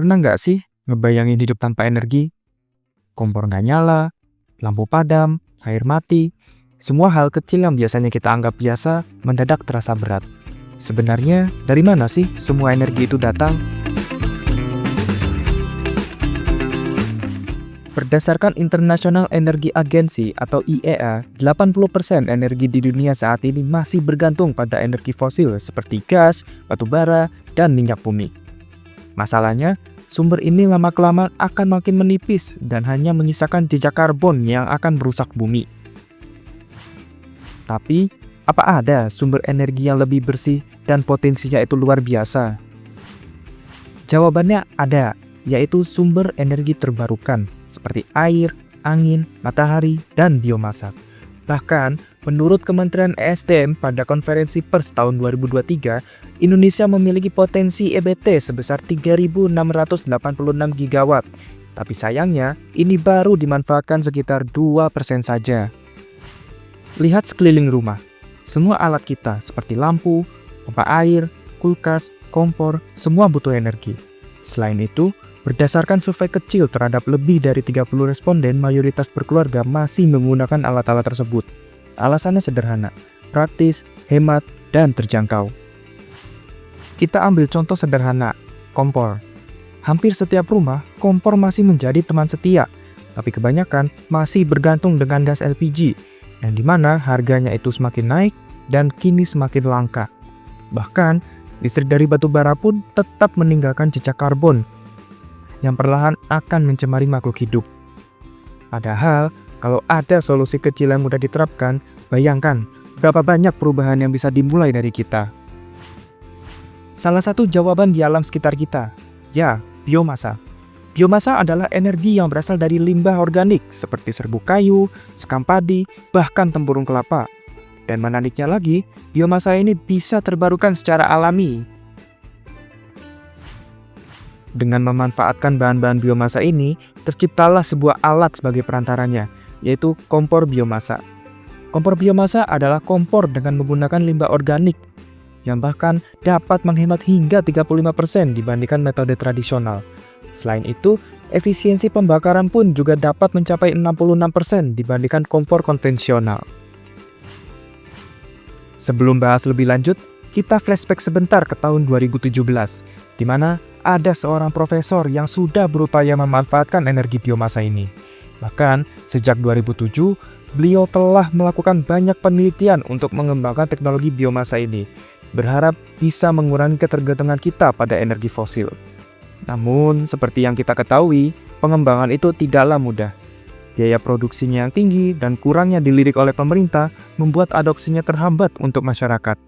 Pernah nggak sih ngebayangin hidup tanpa energi? Kompor nggak nyala, lampu padam, air mati. Semua hal kecil yang biasanya kita anggap biasa mendadak terasa berat. Sebenarnya dari mana sih semua energi itu datang? Berdasarkan International Energy Agency atau IEA, 80% energi di dunia saat ini masih bergantung pada energi fosil seperti gas, batu bara, dan minyak bumi. Masalahnya, sumber ini lama-kelamaan akan makin menipis dan hanya menyisakan jejak karbon yang akan merusak bumi. Tapi, apa ada sumber energi yang lebih bersih dan potensinya itu luar biasa? Jawabannya ada, yaitu sumber energi terbarukan seperti air, angin, matahari, dan biomasa. Bahkan, menurut Kementerian ESDM pada konferensi pers tahun 2023, Indonesia memiliki potensi EBT sebesar 3.686 gigawatt. Tapi sayangnya, ini baru dimanfaatkan sekitar 2% saja. Lihat sekeliling rumah. Semua alat kita seperti lampu, pompa air, kulkas, kompor, semua butuh energi. Selain itu, berdasarkan survei kecil terhadap lebih dari 30 responden, mayoritas berkeluarga masih menggunakan alat-alat tersebut. Alasannya sederhana, praktis, hemat, dan terjangkau. Kita ambil contoh sederhana, kompor. Hampir setiap rumah, kompor masih menjadi teman setia, tapi kebanyakan masih bergantung dengan gas LPG, yang dimana harganya itu semakin naik dan kini semakin langka. Bahkan, listrik dari batu bara pun tetap meninggalkan jejak karbon yang perlahan akan mencemari makhluk hidup. Padahal, kalau ada solusi kecil yang mudah diterapkan, bayangkan berapa banyak perubahan yang bisa dimulai dari kita. Salah satu jawaban di alam sekitar kita, ya, biomasa. Biomasa adalah energi yang berasal dari limbah organik seperti serbuk kayu, sekam padi, bahkan tempurung kelapa. Dan menariknya lagi, biomasa ini bisa terbarukan secara alami. Dengan memanfaatkan bahan-bahan biomasa ini, terciptalah sebuah alat sebagai perantaranya, yaitu kompor biomasa. Kompor biomasa adalah kompor dengan menggunakan limbah organik, yang bahkan dapat menghemat hingga 35% dibandingkan metode tradisional. Selain itu, efisiensi pembakaran pun juga dapat mencapai 66% dibandingkan kompor konvensional. Sebelum bahas lebih lanjut, kita flashback sebentar ke tahun 2017, di mana ada seorang profesor yang sudah berupaya memanfaatkan energi biomasa ini. Bahkan, sejak 2007, beliau telah melakukan banyak penelitian untuk mengembangkan teknologi biomasa ini, berharap bisa mengurangi ketergantungan kita pada energi fosil. Namun, seperti yang kita ketahui, pengembangan itu tidaklah mudah. Biaya produksinya yang tinggi dan kurangnya dilirik oleh pemerintah membuat adopsinya terhambat untuk masyarakat.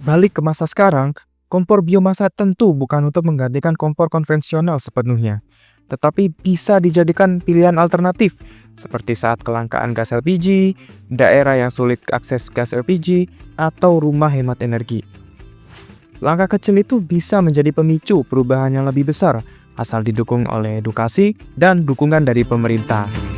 Balik ke masa sekarang, kompor biomasa tentu bukan untuk menggantikan kompor konvensional sepenuhnya, tetapi bisa dijadikan pilihan alternatif, seperti saat kelangkaan gas LPG, daerah yang sulit akses gas LPG, atau rumah hemat energi. Langkah kecil itu bisa menjadi pemicu perubahan yang lebih besar, asal didukung oleh edukasi dan dukungan dari pemerintah.